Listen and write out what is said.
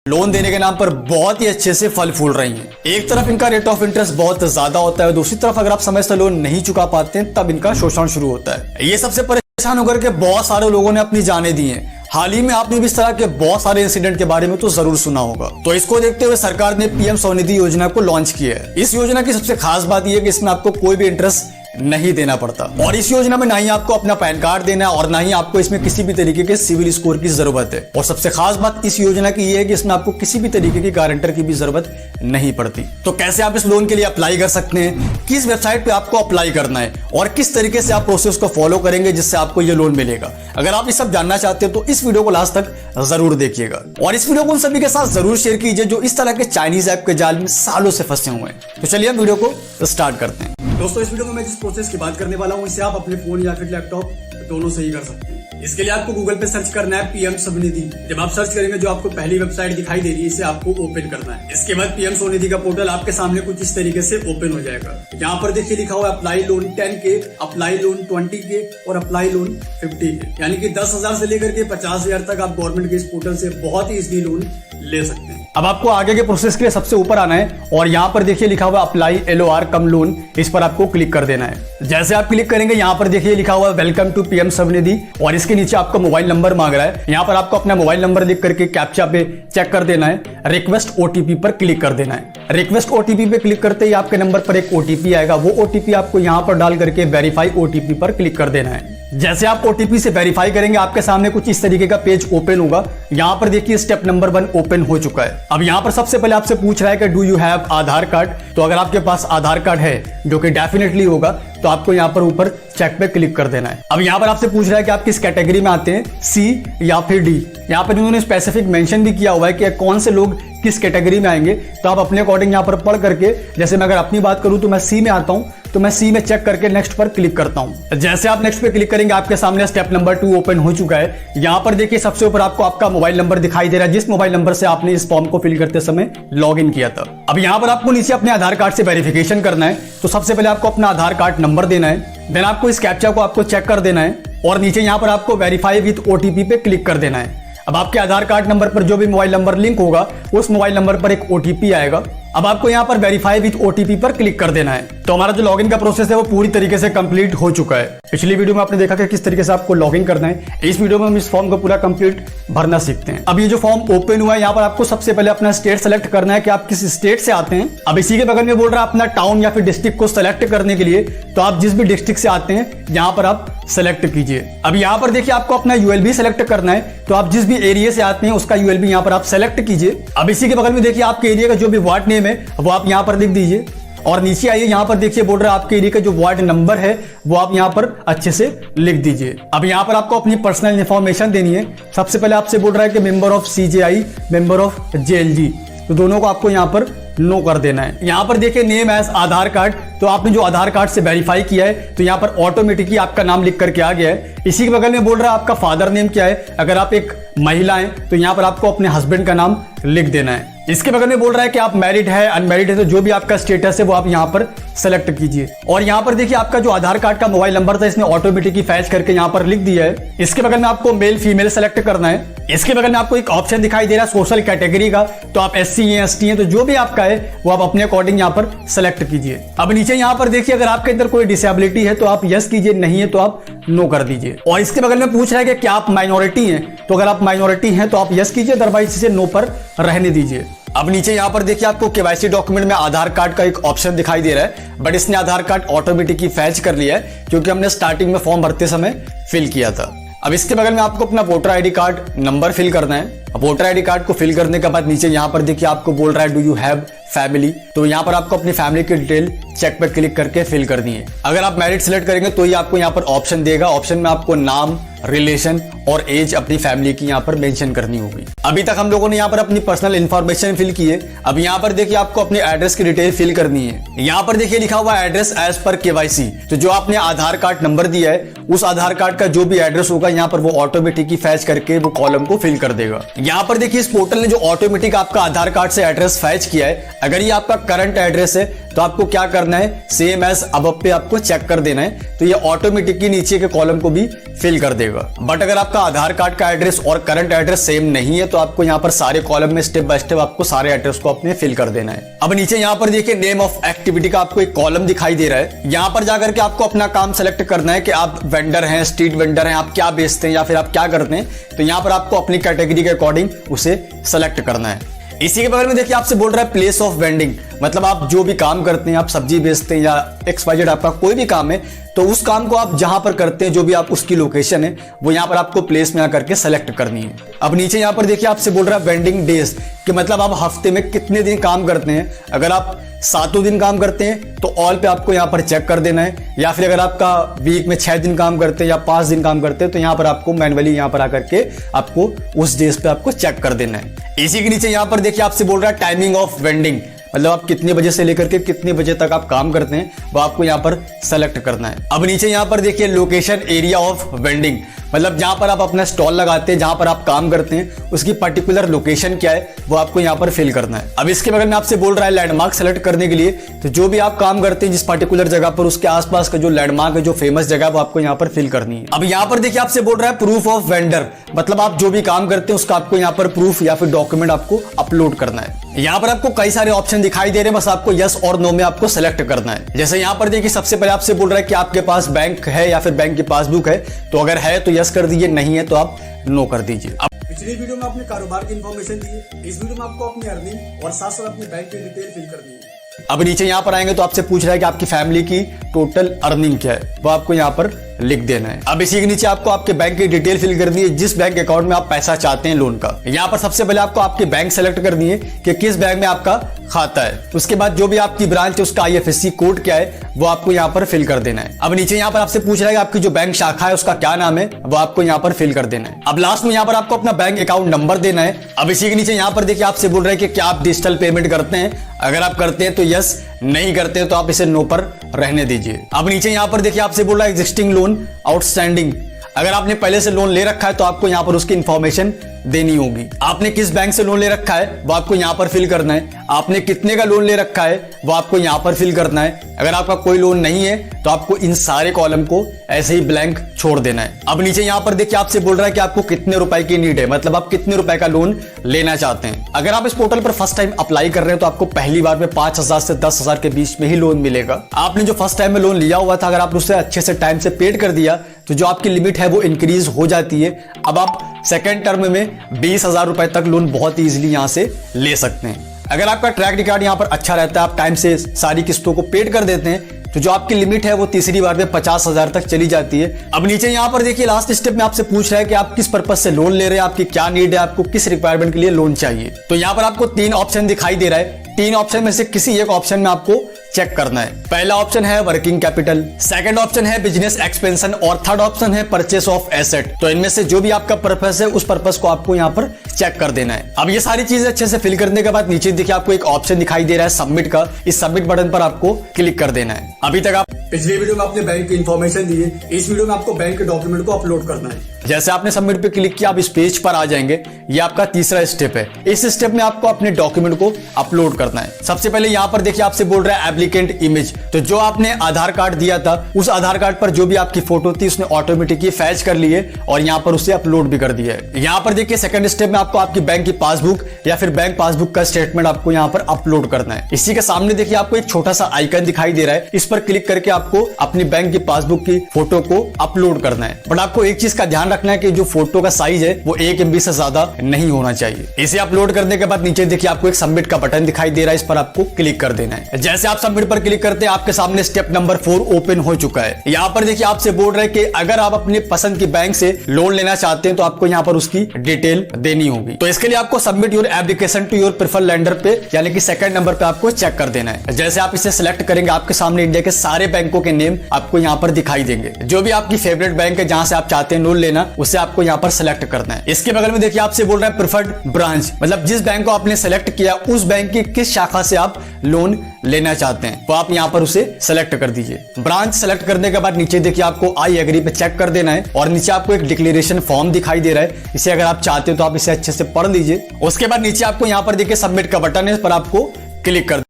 Loan देने के नाम पर बहुत ही अच्छे से फल फूल रही हैं। एक तरफ इनका रेट ऑफ इंटरेस्ट बहुत ज्यादा होता है, दूसरी तरफ अगर आप समय से लोन नहीं चुका पाते हैं तब इनका शोषण शुरू होता है। ये सबसे परेशान होकर के बहुत सारे लोगों ने अपनी जानें दी हैं। हाल ही में आपने भी इस तरह के बहुत सारे इंसिडेंट के बारे में तो जरूर सुना होगा। तो इसको देखते हुए सरकार ने पीएम स्वनिधि योजना को लॉन्च किया है। इस योजना की सबसे खास बात यह है कि इसमें आपको कोई भी इंटरेस्ट नहीं देना पड़ता और इस योजना में ना ही आपको अपना पैन कार्ड देना है और ना ही आपको इसमें किसी भी तरीके के सिविल स्कोर की जरूरत है। और सबसे खास बात इस योजना की यह है कि इसमें आपको किसी भी तरीके की गारंटर की भी जरूरत नहीं पड़ती। तो कैसे आप इस लोन के लिए अप्लाई कर सकते हैं, किस वेबसाइट पे आपको अप्लाई करना है और किस तरीके से आप प्रोसेस को फॉलो करेंगे जिससे आपको ये लोन मिलेगा, अगर आप ये सब जानना चाहते हो तो इस वीडियो को लास्ट तक जरूर देखिएगा और इस वीडियो को उन सभी के साथ जरूर शेयर कीजिए जो इस तरह के चाइनीज ऐप के जाल में सालों से फंसे हुए हैं। तो चलिए हम वीडियो को स्टार्ट करते हैं। दोस्तों, इस वीडियो में मैं जिस प्रोसेस की बात करने वाला हूं इसे आप अपने फोन या फिर लैपटॉप दोनों से ही कर सकते हैं। इसके लिए आपको गूगल पे सर्च करना है पीएम स्वनिधि। जब आप सर्च करेंगे जो आपको पहली वेबसाइट दिखाई दे रही है इसे आपको ओपन करना है। इसके बाद पीएम स्वनिधि का पोर्टल आपके सामने कुछ इस तरीके से ओपन हो जाएगा। यहाँ पर देखिए लिखा हुआ है apply loan 10K, apply loan 20K और अप्लाई लोन 50K, यानी कि 10,000 से लेकर के 50,000 तक आप गवर्नमेंट के इस पोर्टल से बहुत ही इजीली लोन ले सकते हैं। अब आपको आगे के प्रोसेस के लिए सबसे ऊपर आना है और यहाँ पर देखिए लिखा हुआ अप्लाई LOR कम लोन, इस पर आपको क्लिक कर देना है। जैसे आप क्लिक करेंगे यहाँ पर देखिए लिखा हुआ वेलकम टू पीएम स्वनिधि और इसके नीचे आपको मोबाइल नंबर मांग रहा है। यहाँ पर आपको अपना मोबाइल नंबर लिख करके कैप्चा पे चेक कर देना है। रिक्वेस्ट OTP पर क्लिक कर देना है। रिक्वेस्ट OTP पे क्लिक करते ही आपके नंबर पर एक OTP आएगा। वो OTP आपको यहाँ पर डाल करके वेरीफाई OTP पर क्लिक कर देना है। जैसे आप OTP से वेरीफाई करेंगे आपके सामने कुछ इस तरीके का पेज ओपन होगा। यहाँ पर देखिए स्टेप नंबर 1 ओपन हो चुका है। अब यहाँ पर सबसे पहले आपसे पूछ रहा है कि do you have Aadhaar card. तो अगर आपके पास आधार कार्ड है, जो कि डेफिनेटली होगा, तो आपको यहाँ पर ऊपर चेक पे क्लिक कर देना है। अब यहाँ पर आपसे पूछ रहा है कि आप किस कैटेगरी में आते हैं, C या फिर D। यहाँ पर उन्होंने स्पेसिफिक मेंशन भी किया हुआ है कि कौन से लोग किस कैटेगरी में आएंगे। तो आप अपने अकॉर्डिंग यहाँ पर पढ़ करके, जैसे मैं अगर अपनी बात करूँ तो मैं C में आता हूँ, तो मैं C में चेक करके नेक्स्ट पर क्लिक करता हूँ। जैसे आप नेक्स्ट पे क्लिक करेंगे आपके सामने स्टेप नंबर 2 ओपन हो चुका है। यहाँ पर देखिए सबसे ऊपर आपको आपका मोबाइल नंबर दिखाई दे रहा है, जिस मोबाइल नंबर से आपने इस फॉर्म को फिल करते समय लॉग इन किया था। अब यहाँ पर आपको नीचे अपने आधार कार्ड से वेरिफिकेशन करना है। तो सबसे पहले आपको अपना आधार कार्ड नंबर देना है, देन आपको इस कैप्चा को आपको चेक कर देना है और नीचे यहाँ पर आपको वेरीफाई विद OTP पे क्लिक कर देना है। अब आपके आधार कार्ड नंबर पर जो भी मोबाइल नंबर लिंक होगा उस मोबाइल नंबर पर एक OTP आएगा। अब आपको यहाँ पर वेरीफाई विद OTP पर क्लिक कर देना है। तो हमारा जो लॉगिन का प्रोसेस है वो पूरी तरीके से कंप्लीट हो चुका है। पिछली वीडियो में आपने देखा कि किस तरीके से आपको लॉगिन करना है। इस वीडियो में हम इस फॉर्म को पूरा कंप्लीट भरना सीखते हैं। अब ये जो फॉर्म ओपन हुआ है यहाँ पर आपको सबसे पहले अपना स्टेट सेलेक्ट करना है कि आप किस स्टेट से आते हैं। अब इसी के बगल में बोल रहा है अपना टाउन या फिर डिस्ट्रिक्ट को सेलेक्ट करने के लिए, तो आप जिस भी डिस्ट्रिक्ट से आते हैं यहाँ पर आप सेलेक्ट कीजिए। अब यहाँ पर देखिए आपको अपना ULB सेलेक्ट करना है, तो आप जिस भी एरिया से आते हैं उसका ULB यहाँ पर आप सेलेक्ट कीजिए। अब इसी के बगल में देखिए आपके एरिया का जो भी वार्ड नेम है वो आप यहाँ पर लिख दीजिए और नीचे आइए, यहाँ पर देखिए बोल रहा है आपके एरिया का जो वार्ड नंबर है वो आप यहाँ पर अच्छे से लिख दीजिए। अब यहाँ पर आपको अपनी पर्सनल इंफॉर्मेशन देनी है। सबसे पहले आपसे बोल रहा है कि member of CJI, member of JLG, तो दोनों को आपको यहाँ पर नो कर देना है। यहाँ पर देखिए नेम एज आधार कार्ड, तो आपने जो आधार कार्ड से वेरीफाई किया है तो यहाँ पर ऑटोमेटिकली आपका नाम लिख करके आ गया है। इसी के बगल में बोल रहा है आपका फादर नेम क्या है। अगर आप एक महिला हैं तो यहाँ पर आपको अपने हस्बैंड का नाम लिख देना है। इसके बगल में बोल रहा है कि आप मैरिड है, अनमैरिड है, तो जो भी आपका स्टेटस है वो आप यहाँ पर सेलेक्ट कीजिए। और यहाँ पर देखिए आपका जो आधार कार्ड का मोबाइल नंबर था इसने ऑटोमेटिकली फैच करके यहाँ पर लिख दिया है। इसके बगल में आपको मेल फीमेल सेलेक्ट करना है। इसके बगल में आपको एक ऑप्शन दिखाई दे रहा है सोशल कैटेगरी का, तो आप SC हैं, ST हैं, तो जो भी आपका है वो आप अपने अकॉर्डिंग यहाँ पर सेलेक्ट कीजिए। अब नीचे यहाँ पर देखिए अगर आपके अंदर कोई डिसेबिलिटी है तो आप यस कीजिए, नहीं है तो आप नो कर दीजिए। और इसके बगल में पूछ रहा है कि क्या आप माइनॉरिटी हैं, तो अगर आप माइनॉरिटी हैं तो आप यस कीजिए, अदरवाइज इसे नो पर रहने दीजिए। अब नीचे यहाँ पर देखिए आपको KYC डॉक्यूमेंट में आधार कार्ड का एक ऑप्शन दिखाई दे रहा है, बट इसने आधार कार्ड ऑटोमेटिकली फैच कर लिया है क्योंकि हमने स्टार्टिंग में फॉर्म भरते समय फिल किया था। अब इसके बगल में आपको अपना voter ID card number fill करना है। अब वोटर ID कार्ड को फिल करने के बाद नीचे यहाँ पर देखिए आपको बोल रहा है डू यू हैव फैमिली, तो यहाँ पर आपको अपनी फैमिली की डिटेल चेक पे क्लिक करके फिल करनी है। अगर आप मैरिड सिलेक्ट करेंगे तो ये आपको यहाँ पर ऑप्शन देगा। ऑप्शन में आपको नाम, रिलेशन और एज अपनी फैमिली की यहाँ पर मेंशन करनी होगी। अभी तक हम लोगों ने यहाँ पर अपनी पर्सनल इंफॉर्मेशन फिल की है। अब यहाँ पर देखिए आपको अपने एड्रेस की डिटेल फिल करनी है। यहाँ पर देखिए लिखा हुआ एड्रेस एज पर KYC, तो जो आपने आधार कार्ड नंबर दिया है उस आधार कार्ड का जो भी एड्रेस होगा यहाँ पर वो ऑटोमेटिकली फैच करके वो कॉलम को फिल कर देगा। यहाँ पर देखिए इस पोर्टल ने जो ऑटोमेटिक आपका आधार कार्ड से एड्रेस फैच किया है अगर ये आपका करंट एड्रेस है तो आपको क्या करना है, सेम एज अब पे आपको चेक कर देना है, तो ये ऑटोमेटिकली नीचे के कॉलम को भी फिल कर देगा। बट अगर आपका आधार कार्ड का एड्रेस और करंट एड्रेस सेम नहीं है तो आपको यहाँ पर सारे कॉलम में स्टेप बाय स्टेप आपको सारे एड्रेस को अपने फिल कर देना है। अब नीचे यहाँ पर देखिए नेम ऑफ एक्टिविटी का आपको एक कॉलम दिखाई दे रहा है। यहाँ पर जाकर के आपको अपना काम सेलेक्ट करना है कि आप वेंडर हैं, स्ट्रीट वेंडर हैं, आप क्या बेचते हैं या फिर आप क्या करते हैं। तो यहाँ पर आपको अपनी कैटेगरी के अकॉर्डिंग उसे सेलेक्ट करना है। इसी के बगल में देखिए आपसे बोल रहा है प्लेस ऑफ वेंडिंग, मतलब आप जो भी काम करते हैं, आप सब्जी बेचते हैं या XYZ आपका कोई भी काम है, तो उस काम को आप जहां पर करते हैं जो भी आप उसकी लोकेशन है वो यहां पर आपको प्लेस में आकर के सेलेक्ट करनी है। अब नीचे यहां पर देखिए आपसे बोल रहा है वेंडिंग डेज, कि मतलब आप हफ्ते में कितने दिन काम करते हैं। अगर आप 7 दिन काम करते हैं तो ऑल पे आपको यहाँ पर चेक कर देना है, या फिर अगर आपका वीक में 6 दिन काम करते हैं या 5 दिन काम करते हैं तो यहाँ पर आपको मैनुअली यहाँ पर आकर के आपको उस डेज पे आपको चेक कर देना है। इसी के नीचे यहाँ पर देखिए आपसे बोल रहा है टाइमिंग ऑफ वेंडिंग, मतलब आप कितने बजे से लेकर के कितने बजे तक आप काम करते हैं वो आपको यहाँ पर सेलेक्ट करना है। अब नीचे यहाँ पर देखिए लोकेशन एरिया ऑफ वेंडिंग, मतलब जहां पर आप अपना स्टॉल लगाते हैं, जहां पर आप काम करते हैं उसकी पर्टिकुलर लोकेशन क्या है वो आपको यहाँ पर फिल करना है। अब इसके बगल में आपसे बोल रहा है लैंडमार्क सेलेक्ट करने के लिए, तो जो भी आप काम करते हैं जिस पर्टिकुलर जगह पर उसके आसपास का जो लैंडमार्क है, जो फेमस जगह है वो आपको यहाँ पर फिल करनी है। अब यहाँ पर देखिए आपसे बोल रहा है प्रूफ ऑफ वेंडर, मतलब आप जो भी काम करते हैं उसका आपको यहाँ पर प्रूफ या फिर डॉक्यूमेंट आपको अपलोड करना है। यहाँ पर आपको कई सारे ऑप्शन दिखाई दे रहे हैं, बस आपको यस और नो में आपको सेलेक्ट करना है। जैसे यहाँ पर देखिए सबसे पहले आपसे बोल रहा है कि आपके पास बैंक है या फिर बैंक की पासबुक है, तो अगर है तो यस कर दीजिए, नहीं है तो आप नो कर दीजिए। पिछली वीडियो में आपने कारोबार की इन्फॉर्मेशन दी है, इस वीडियो में आपको अपनी अर्निंग और साथ साथ अपनी बैंक की डिटेल फिल करनी है। अब नीचे यहाँ पर आएंगे तो आपसे पूछ रहा है कि आपकी फैमिली की टोटल अर्निंग क्या है, वो आपको यहाँ पर लिख देना है। अब इसी के नीचे आपको आपके बैंक की डिटेल फिल करनी है, जिस बैंक अकाउंट में आप पैसा चाहते हैं लोन का। यहाँ पर सबसे पहले आपको आपके बैंक सेलेक्ट करनी है कि किस बैंक में आपका खाता है। उसके बाद जो भी आपकी ब्रांच है उसका IFSC कोड क्या है वो आपको यहाँ पर फिल कर देना है। अब नीचे यहाँ पर आपसे पूछ रहा है कि आपकी जो बैंक शाखा है उसका क्या नाम है, वो आपको यहाँ पर फिल कर देना है। अब लास्ट में यहाँ पर आपको अपना बैंक अकाउंट नंबर देना है। अब इसी के नीचे यहाँ पर देखिए आपसे बोल रहा है कि क्या आप डिजिटल पेमेंट करते हैं, अगर आप करते हैं तो यस, नहीं करते हैं तो आप इसे नो पर रहने दीजिए। अब नीचे यहाँ पर देखिए आपसे बोल रहा है एग्जिस्टिंग लोन आउटस्टैंडिंग, अगर आपने पहले से लोन ले रखा है तो आपको यहाँ पर उसकी इंफॉर्मेशन देनी होगी। आपने किस बैंक से लोन ले रखा है वो आपको यहाँ पर फिल करना है। आपने कितने का लोन ले रखा है वो आपको यहाँ पर फिल करना है। अगर आपका कोई लोन नहीं है तो आपको इन सारे कॉलम को ऐसे ही ब्लैंक छोड़ देना है। अब नीचे यहाँ पर देखिए आपसे बोल रहा है कि आपको कितने रुपए की नीड है, मतलब आप कितने रुपए का लोन लेना चाहते हैं। अगर आप इस पोर्टल पर फर्स्ट टाइम अप्लाई कर रहे हैं तो आपको पहली बार में 5,000 से 10,000 के बीच में ही लोन मिलेगा। आपने जो फर्स्ट टाइम में लोन लिया हुआ था, अगर आपने उसे अच्छे से टाइम से पेड कर दिया तो जो आपकी लिमिट है वो इंक्रीज हो जाती है। अब आप सेकेंड टर्म में 20,000 रुपए तक लोन बहुत इजीली यहां से ले सकते हैं। अगर आपका ट्रैक रिकॉर्ड यहां पर अच्छा रहता है, आप टाइम से सारी किस्तों को पेड कर देते हैं, तो जो आपकी लिमिट है वो तीसरी बार में 50,000 तक चली जाती है। अब नीचे यहाँ पर देखिए लास्ट स्टेप में आपसे पूछ रहा है कि आप किस पर्पज से लोन ले रहे हैं, आपकी क्या नीड है, आपको किस रिक्वायरमेंट के लिए लोन चाहिए। तो यहाँ पर आपको 3 ऑप्शन दिखाई दे रहा है। 3 ऑप्शन में से किसी एक ऑप्शन में आपको चेक करना है। पहला ऑप्शन है वर्किंग कैपिटल, सेकंड ऑप्शन है बिजनेस एक्सपेंशन और थर्ड ऑप्शन है परचेस ऑफ एसेट। तो इनमें से जो भी आपका पर्पस है उस पर्पस को आपको यहाँ पर चेक कर देना है। अब ये सारी चीजें अच्छे से फिल करने के बाद नीचे देखिए आपको एक ऑप्शन दिखाई दे रहा है सबमिट का, इस सबमिट बटन पर आपको क्लिक कर देना है। अभी तक आप पिछले वीडियो में आपने बैंक की इन्फॉर्मेशन दी है, इस वीडियो में आपको बैंक के डॉक्यूमेंट को अपलोड करना है। जैसे आपने सबमिट पे क्लिक किया, आप इस पेज पर आ जाएंगे। ये आपका तीसरा स्टेप है। इस स्टेप में आपको अपने डॉक्यूमेंट को अपलोड करना है। सबसे पहले यहाँ पर देखिए आपसे बोल रहा है एप्लीकेंट इमेज, तो जो आपने आधार कार्ड दिया था उस आधार कार्ड पर जो भी आपकी फोटो थी उसने ऑटोमेटिकली फैच कर ली है और यहाँ पर उसे अपलोड भी कर दिया है। यहाँ पर देखिए सेकंड स्टेप में आपको आपकी बैंक की पासबुक या फिर बैंक पासबुक का स्टेटमेंट आपको यहाँ पर अपलोड करना है। इसी के सामने देखिए आपको एक छोटा सा आइकन दिखाई दे रहा है, इस पर क्लिक करके आपको अपनी बैंक की पासबुक की फोटो को अपलोड करना है। बट आपको एक चीज का ध्यान रखना है कि जो फोटो का साइज है वो 1 MB से ज्यादा नहीं होना चाहिए। इसे अपलोड करने के बाद नीचे देखिए आपको एक सबमिट का बटन दिखाई दे रहा है, इस पर आपको क्लिक कर देना है। जैसे आप सबमिट पर क्लिक करते हैं आपके सामने स्टेप नंबर 4 ओपन हो चुका है। यहाँ पर देखिए आपसे बोल रहे हैं कि अगर आप अपने पसंद की बैंक से लोन लेना चाहते हैं तो आपको यहाँ पर उसकी डिटेल देनी होगी। तो इसके लिए आपको submit your application to your preferred lender पे यानी कि सेकंड नंबर पे आपको चेक कर देना है। जैसे आप इसे सिलेक्ट करेंगे आपके सामने इंडिया के सारे बैंकों के नेम आपको यहाँ पर दिखाई देंगे। जो भी आपकी फेवरेट बैंक है जहां से आप चाहते हैं लोन लेना उसे आपको यहाँ पर सेलेक्ट करना है। इसके बगल में देखिए आपसे बोल रहा है प्रेफर्ड ब्रांच, मतलब जिस बैंक को आपने सेलेक्ट किया उस बैंक की किस शाखा से आप लोन लेना चाहते हैं तो आप यहाँ पर उसे सेलेक्ट कर दीजिए। ब्रांच सेलेक्ट करने के बाद नीचे देखिए आपको आई एग्री पे चेक कर देना है और नीचे आपको एक डिक्लेरेशन फॉर्म दिखाई दे रहा है, इसे अगर आप चाहते हो तो आप इसे अच्छे से पढ़ लीजिए। उसके बाद नीचे आपको यहाँ पर देखिए सबमिट का बटन है, इस पर आपको क्लिक कर